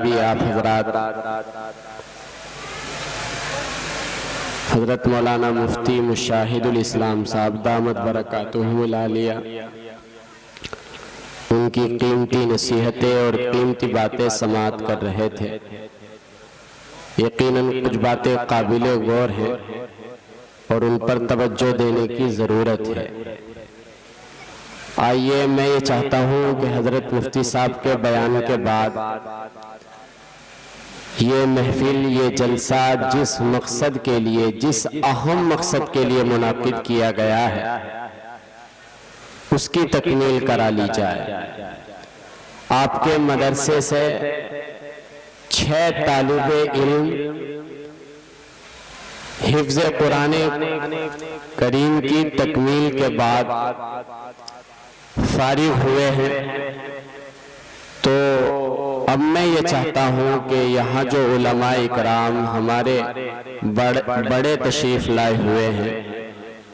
بھی آپ حضرات حضرت مولانا مفتی مشاہد الاسلام صاحب دامت برکاتہ العالیہ ان کی قیمتی نصیحتیں اور قیمتی باتیں سماعت کر رہے تھے۔ یقیناً کچھ باتیں قابل غور ہیں اور ان پر توجہ دینے کی ضرورت ہے۔ آئیے میں یہ چاہتا ہوں کہ حضرت مفتی صاحب کے بیان کے بعد یہ محفل، یہ جلسہ جس مقصد کے لیے، جس اہم مقصد کے لیے منعقد کیا گیا ہے اس کی تکمیل کرا لی جائے۔ آپ کے مدرسے سے 6 طالب علم حفظ قرآن کریم کی تکمیل کے بعد فارغ ہوئے ہیں، تو اب میں یہ چاہتا ہوں کہ یہاں جو علماء اکرام ہمارے بڑے تشریف لائے ہوئے ہیں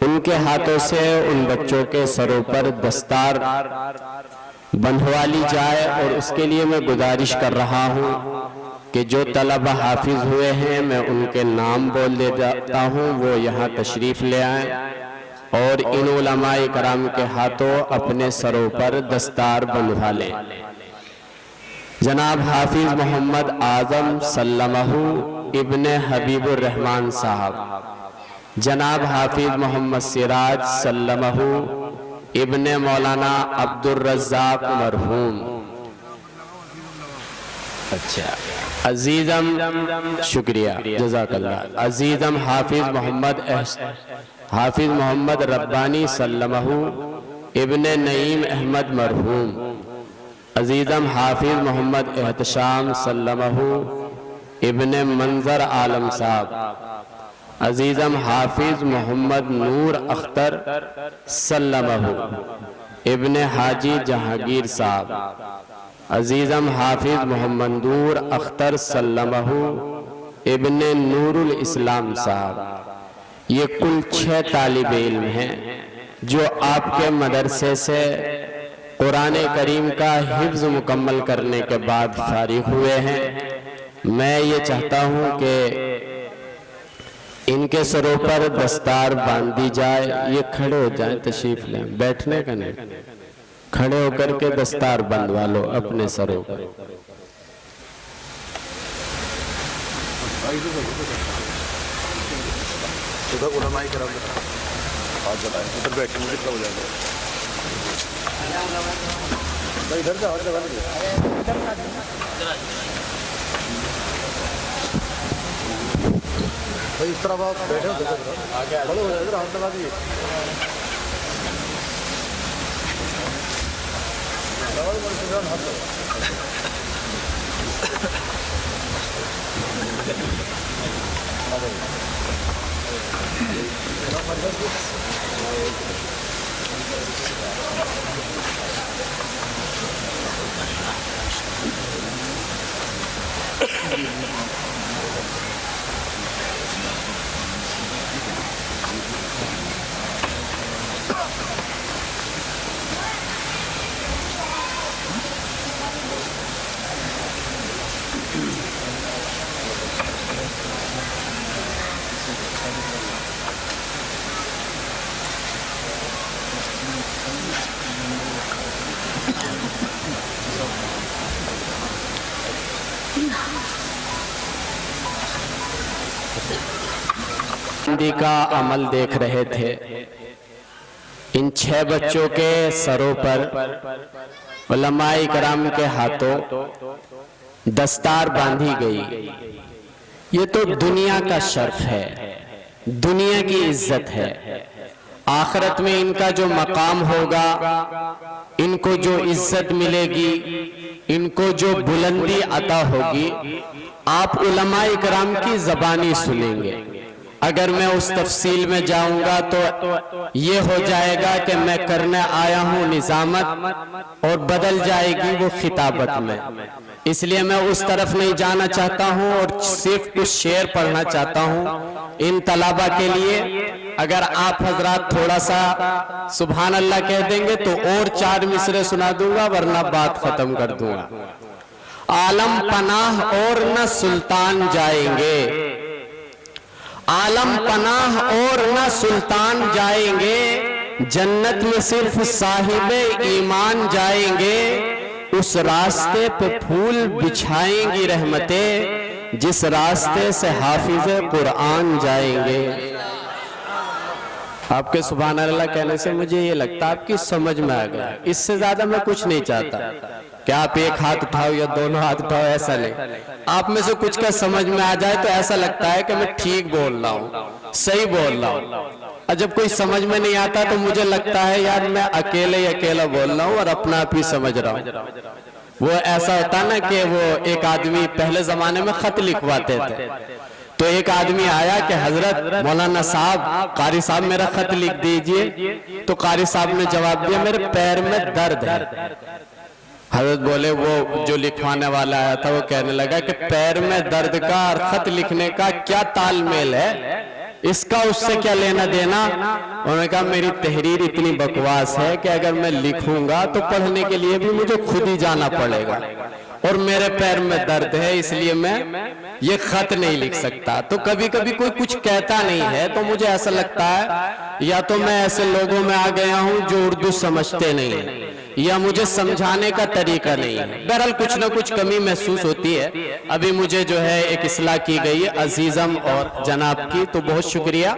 ان کے ہاتھوں سے ان بچوں کے سروں پر دستار بندھوا لی جائے، اور اس کے لیے میں گزارش کر رہا ہوں کہ جو طلبہ حافظ ہوئے ہیں میں ان کے نام بول دیتا ہوں، وہ یہاں تشریف لے آئیں اور ان علماء کرام کے ہاتھوں اپنے سروں پر دستار بندھوا لیں۔ جناب حافظ محمد اعظم سلمہ ابن حبیب الرحمن صاحب، جناب حافظ محمد سراج سلمہ ابن مولانا عبد الرزاق مرحوم۔ اچھا عزیزم، شکریہ، جزاک اللہ۔ عزیزم حافظ محمد ربانی سلمہ ابن نعیم احمد مرحوم۔ عزیزم حافظ محمد احتشام سلمہ ابن منظر عالم صاحب۔ عزیزم حافظ محمد نور اختر سلمہ ابن حاجی جہانگیر صاحب۔ عزیزم حافظ محمد نور اختر سلمہ ابن نور الاسلام صاحب۔ یہ کل 6 طالب علم ہیں جو آپ کے مدرسے سے قرآن کریم کا حفظ مکمل کرنے کے بعد فارغ ہوئے ہیں۔ میں یہ چاہتا ہوں کہ ان کے سروں پر دستار باندھ دی جائے۔ یہ کھڑے ہو جائیں، تشریف لیں، بیٹھنے کا نہیں، کھڑے ہو کر کے دستار بندھوا لو اپنے سروں پر۔ اس طرح آپ بیٹھے ہو ہاتھ لگا دیجیے۔ کا عمل دیکھ رہے تھے، ان 6 بچوں کے سروں پر علماء کرام کے ہاتھوں دستار باندھی گئی۔ یہ تو دنیا کا شرف ہے، دنیا کی عزت ہے۔ آخرت میں ان کا جو مقام ہوگا، ان کو جو عزت ملے گی، ان کو جو بلندی عطا ہوگی، آپ علماء کرام کی زبانی سنیں گے۔ اگر میں اس تفصیل میں جاؤں گا تو یہ ہو جائے گا کہ میں کرنے آیا ہوں نظامت اور بدل جائے گی وہ خطابت میں۔ اس لیے میں اس طرف نہیں جانا چاہتا ہوں اور صرف کچھ شعر پڑھنا چاہتا ہوں ان طلبہ کے لیے۔ اگر آپ حضرات تھوڑا سا سبحان اللہ کہہ دیں گے تو اور 4 مصرے سنا دوں گا، ورنہ بات ختم کر دوں گا۔ عالم پناہ اور نہ سلطان جائیں گے، عالم پناہ اور نہ سلطان جائیں گے، جنت میں صرف صاحب ایمان جائیں گے، اس راستے پہ پھول بچھائیں گی رحمتیں، جس راستے سے حافظ قرآن جائیں گے۔ آپ کے سبحان اللہ کہنے سے مجھے یہ لگتا ہے آپ کی سمجھ میں آ گیا، اس سے زیادہ میں کچھ نہیں چاہتا کہ آپ ایک ہاتھ اٹھاؤ یا دونوں ہاتھ اٹھاؤ، ایسا نہیں۔ آپ میں سے کچھ کا سمجھ میں آ جائے تو ایسا لگتا ہے کہ میں ٹھیک بول رہا ہوں، صحیح بول رہا ہوں، اور جب کوئی سمجھ میں نہیں آتا تو مجھے لگتا ہے یار میں اکیلا بول رہا ہوں اور اپنا آپ ہی سمجھ رہا ہوں۔ وہ ایسا ہوتا نا کہ وہ ایک آدمی پہلے زمانے میں خط لکھواتے تھے، تو ایک آدمی آیا کہ حضرت مولانا صاحب، قاری صاحب میرا خط لکھ دیجئے، تو قاری صاحب نے جواب دیا میرے پیر میں درد ہے۔ حضرت بولے وہ جو لکھوانے والا آیا تھا وہ کہنے لگا کہ پیر میں درد کا اور خط لکھنے کا کیا تال میل ہے، اس کا اس سے کیا لینا دینا؟ انہوں نے کہا میری تحریر اتنی بکواس ہے کہ اگر میں لکھوں گا تو پڑھنے کے لیے بھی مجھے خود ہی جانا پڑے گا، اور میرے پیر میں درد ہے اس لیے میں یہ خط نہیں لکھ سکتا۔ تو کبھی کبھی کوئی کچھ کہتا نہیں ہے تو مجھے ایسا لگتا ہے یا تو میں ایسے لوگوں میں آ گیا ہوں جو اردو سمجھتے نہیں ہیں، یا مجھے سمجھانے کا طریقہ نہیں ہے۔ بہرحال کچھ نہ کچھ کمی محسوس ہوتی ہے۔ ابھی مجھے جو ہے ایک اصلاح کی گئی ہے عزیزم اور جناب کی، تو بہت شکریہ،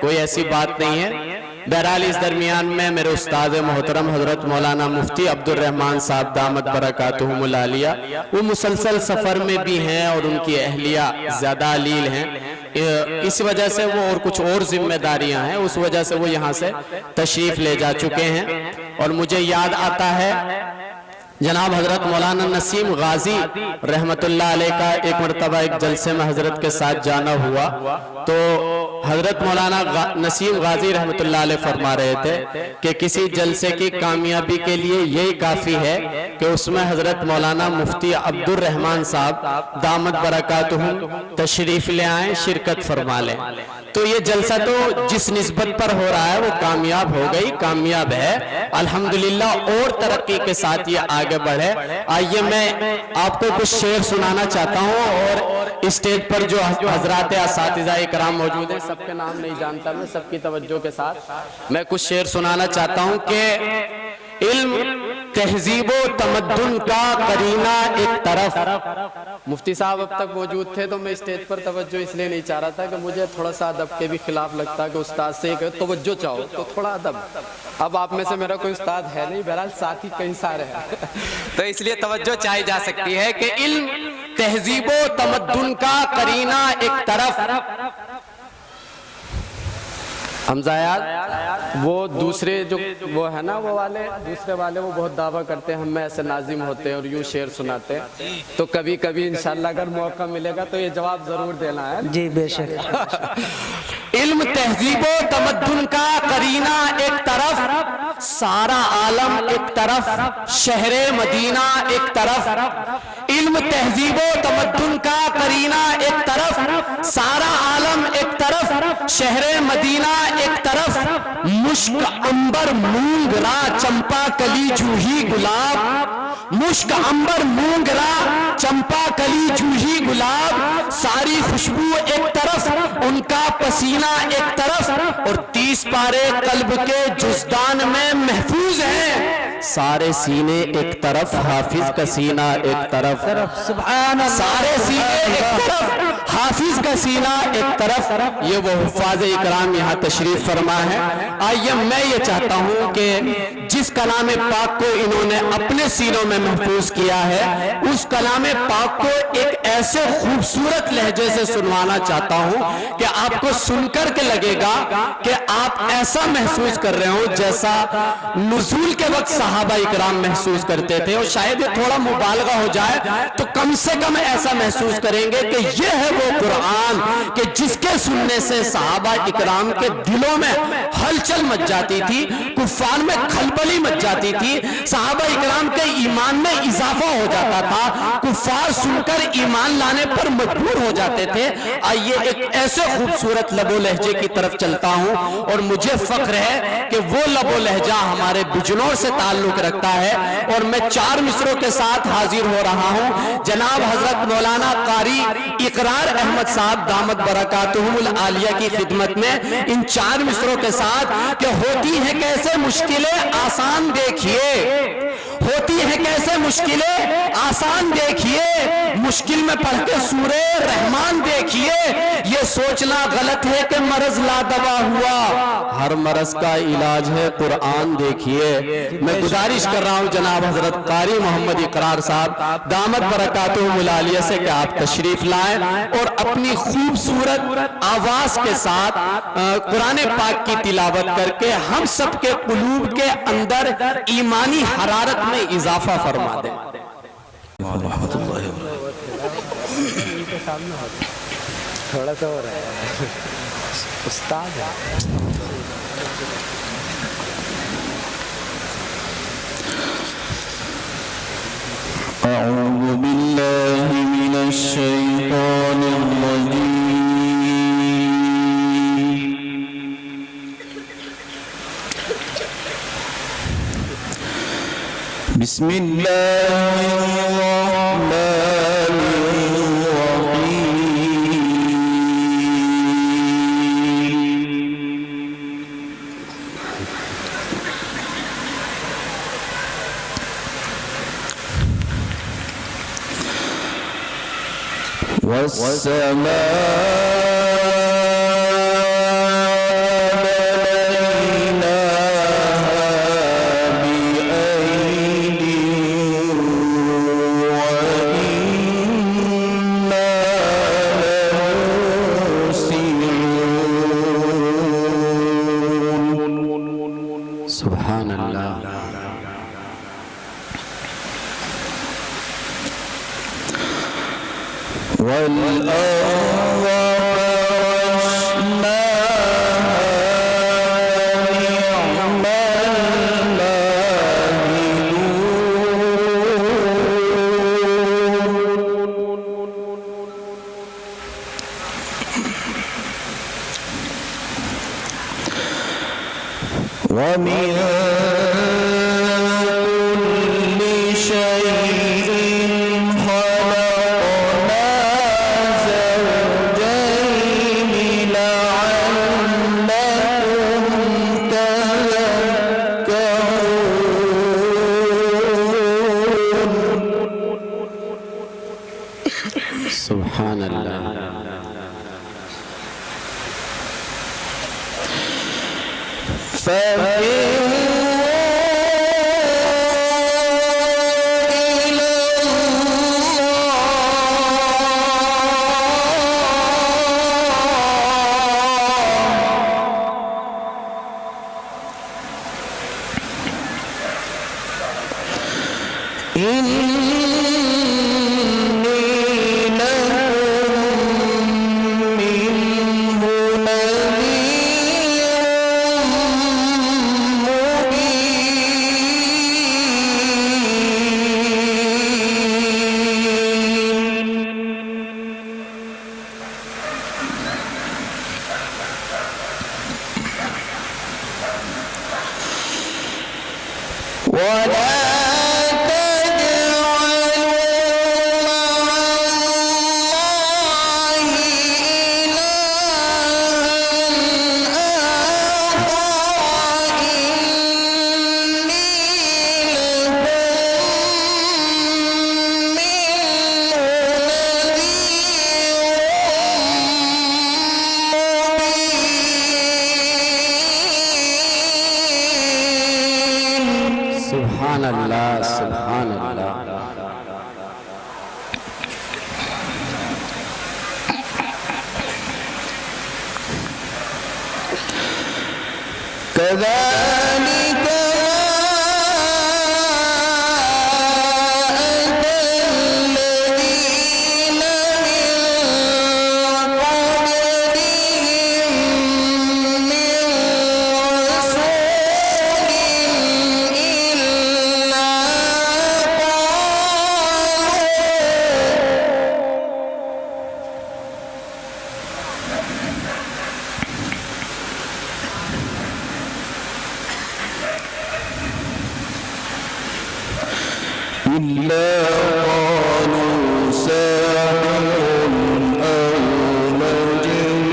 کوئی ایسی بات نہیں ہے۔ بہرحال اس درمیان میں میرے استاد محترم حضرت مولانا مفتی عبد الرحمن صاحب دامت برکاتہم العالیہ، وہ مسلسل سفر میں بھی ہیں اور ان کی اہلیہ زیادہ علیل ہیں، اس وجہ سے وہ اور کچھ اور ذمہ داریاں ہیں، اس وجہ سے وہ یہاں سے تشریف لے جا چکے ہیں۔ اور مجھے یاد آتا ہے جناب حضرت مولانا نسیم غازی رحمت اللہ علیہ کا ایک مرتبہ ایک جلسے میں حضرت کے ساتھ جانا ہوا، تو حضرت مولانا نسیم غازی رحمت اللہ علیہ فرما رہے تھے کہ کسی جلسے کی کامیابی کے لیے یہی کافی ہے کہ اس میں حضرت مولانا مفتی عبد الرحمن صاحب دامت برکاتہم تشریف لے آئیں، شرکت فرما لیں۔ تو یہ جلسہ تو جس نسبت پر ہو رہا ہے وہ کامیاب ہو گئی، کامیاب ہے الحمدللہ، اور ترقی کے ساتھ یہ آگے بڑھے۔ آئیے میں آپ کو کچھ شعر سنانا چاہتا ہوں، اور اسٹیج پر جو حضرات اساتذہ اکرام موجود ہیں سب کے نام نہیں جانتا میں، سب کی توجہ کے ساتھ میں کچھ شعر سنانا چاہتا ہوں کہ علم تہذیب و تمدن کا قرینہ ایک طرف۔ مفتی صاحب اب تک موجود تھے تو میں اسٹیج پر توجہ اس لیے نہیں چاہ رہا تھا کہ مجھے تھوڑا سا ادب کے بھی خلاف لگتا کہ استاد سے توجہ چاہو تو تھوڑا ادب۔ اب آپ میں سے میرا کوئی استاد ہے نہیں، بہرحال ساتھی کئی سارے ہیں تو اس لیے توجہ چاہی جا سکتی ہے کہ علم تہذیب و تمدن کا قرینہ ایک طرف۔ حمزہ یاد وہ دوسرے جو وہ ہے نا وہ والے دوسرے والے وہ بہت دعویٰ کرتے ہیں ہم میں ایسے ناظم ہوتے ہیں اور یوں شعر سناتے ہیں، تو کبھی کبھی انشاءاللہ اگر موقع ملے گا تو یہ جواب ضرور دینا ہے۔ جی بے شک۔ علم تہذیب و تمدن کا قرینہ ایک طرف، سارا عالم ایک طرف، شہر مدینہ ایک طرف۔ علم تہذیب و تمدن کا قرینہ ایک طرف، سارا عالم ایک طرف، شہر مدینہ ایک طرف۔ مشک عنبر مونگرا چمپا کلی جوہی گلاب، مشک عنبر مونگرا چمپا کلی جوہی گلاب، ساری خوشبو ایک طرف، ان کا پسینہ ایک طرف، اور 30 پارے قلب کے جزدان میں محفوظ ہیں، سارے سینے ایک طرف، حافظ کا سینہ ایک طرف، سبحان اللہ، سارے سینے ایک طرف، حافظ کا سینہ ایک طرف۔ یہ وہ حفاظ اکرام یہاں تشریف فرما ہے۔ آئیے میں یہ چاہتا ہوں کہ جس کلام پاک کو انہوں نے اپنے سینوں میں محفوظ کیا ہے اس کلام پاک کو ایک ایسے خوبصورت لہجے سے سنوانا چاہتا ہوں کہ آپ کو سن کر کے لگے گا کہ آپ ایسا محسوس کر رہے ہوں جیسا نزول کے وقت صحابہ اکرام محسوس کرتے تھے، اور شاید یہ تھوڑا مبالغہ ہو جائے تو کم سے کم ایسا محسوس کریں گے کہ یہ ہے وہ قرآن کہ جس کے سننے سے صحابہ اکرام کے دلوں میں ہلچل مچ جاتی تھی، کفار میں کھلبلی مچ جاتی تھی، صحابہ اکرام کے ایمان میں اضافہ ہو جاتا تھا، کفار سن کر ایمان لانے پر مجبور ہو جاتے تھے۔ آئیے ایک ایسے خوبصورت لب و لہجے کی طرف چلتا ہوں، اور مجھے فخر ہے کہ وہ لب و لہجہ ہمارے بجنور سے تعلق تعلق رکھتا ہے، اور میں 4 مصروں کے ساتھ حاضر ہو رہا ہوں جناب حضرت مولانا قاری اقرار احمد صاحب دامت برکاتہم العالیہ کی خدمت میں، ان 4 مصروں کے ساتھ کہ ہوتی ہے کیسے مشکلیں آسان دیکھیے، ہوتی ہے کیسے مشکلیں آسان دیکھیے، مشکل میں پڑھ کے سورہ رحمان دیکھیے، یہ سوچنا غلط ہے کہ مرض لا دوا ہوا، ہر مرض کا علاج ہے قرآن دیکھیے۔ میں گزارش کر رہا ہوں جناب حضرت قاری محمد اقرار صاحب دامت برکاتہم العالیہ سے کہ آپ تشریف لائیں اور اپنی خوبصورت آواز کے ساتھ قرآن پاک کی تلاوت کر کے ہم سب کے قلوب کے اندر ایمانی حرارت میں اضافہ فرما دیں۔ رحمت اللہ تھوڑا سا ہو رہا ہے، استاد ہے۔ اعوذ باللہ من الشیطان الرجیم بسم اللہ الرحمن والسماء سبحان اللہ۔ والأرض ومن كل شيء خلقنا زوجين لعلكم تذكرون سبحان اللہ۔ سبحان اللہ، سبحان اللہ۔ كذلك إلا قالوا ساحر أو مجنون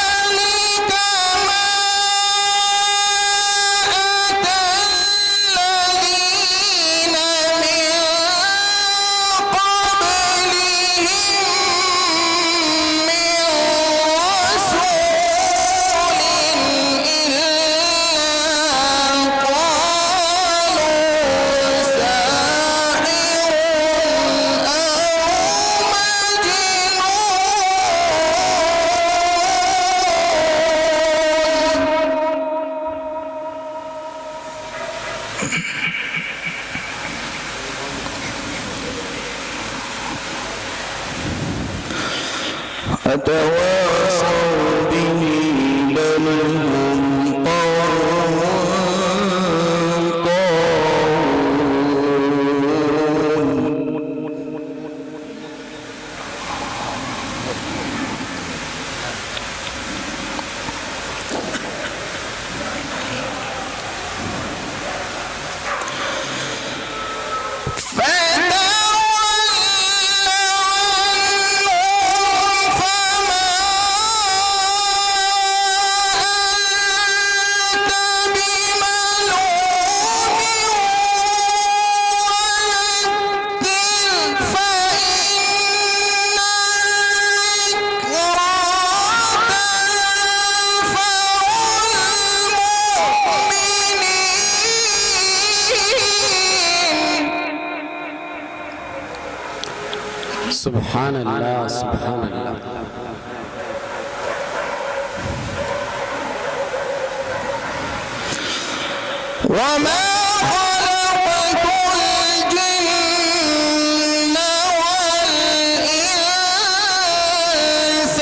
كذلك ما أتى الذين من قبلهم من رسول إلا قالوا ساحر أو مجنون أتواصوا به بل هم قوم سبحان اللہ سبحان اللہ. وما خلقت الجن والإنس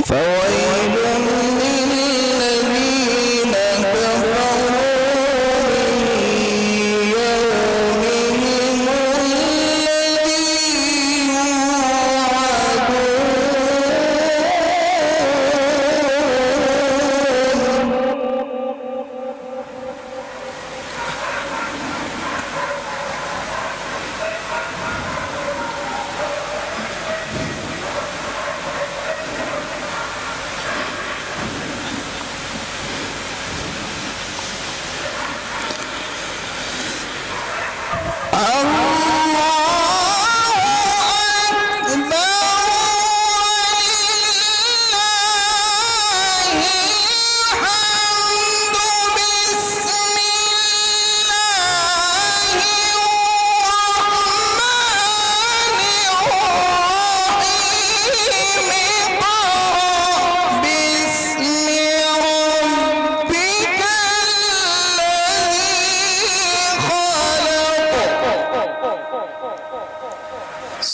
فويل للذين كفروا من يومهم الذي يوعدون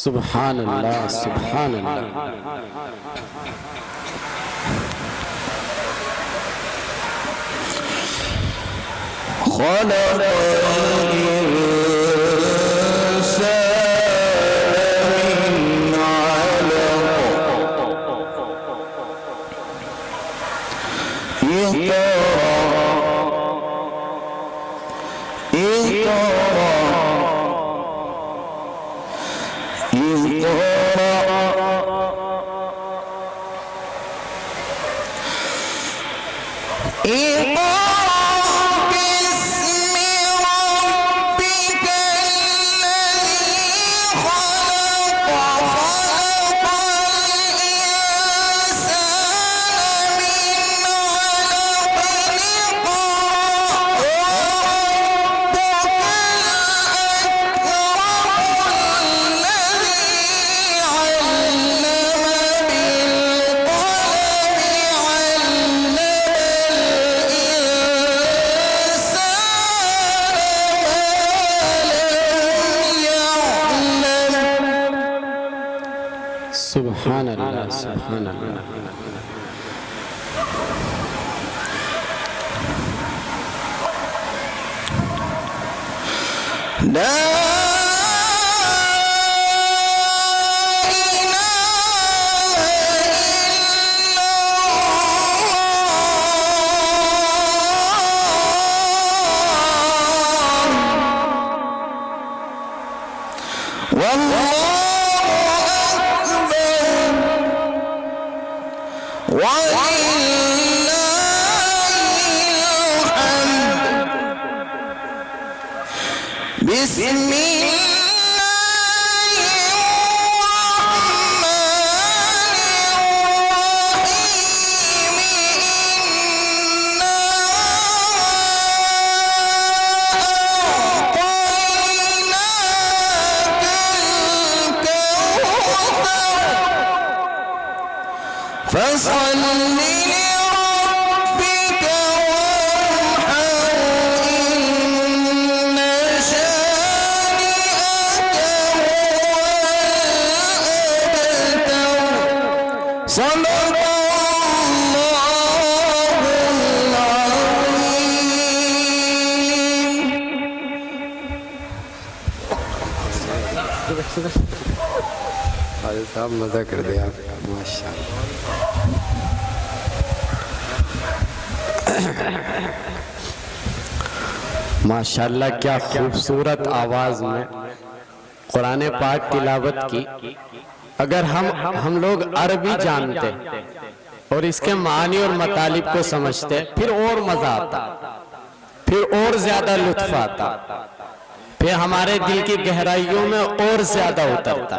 سبحان اللہ سبحان اللہ. خلق الإنسان من علق سبحان اللہ سبحان اللہ. بسم الله فصل لربك وانحر إن شانئك هو الأبتر. صدق الله العظيم. حاجی صاحب مزہ کر دیا ماشاء اللہ. ماشاءاللہ کیا خوبصورت آواز میں قرآن پاک تلاوت کی. اگر ہم لوگ عربی جانتے اور اس کے معنی اور مطالب کو سمجھتے پھر اور مزہ آتا, پھر اور زیادہ لطف آتا, پھر ہمارے دل کی گہرائیوں میں اور زیادہ اترتا.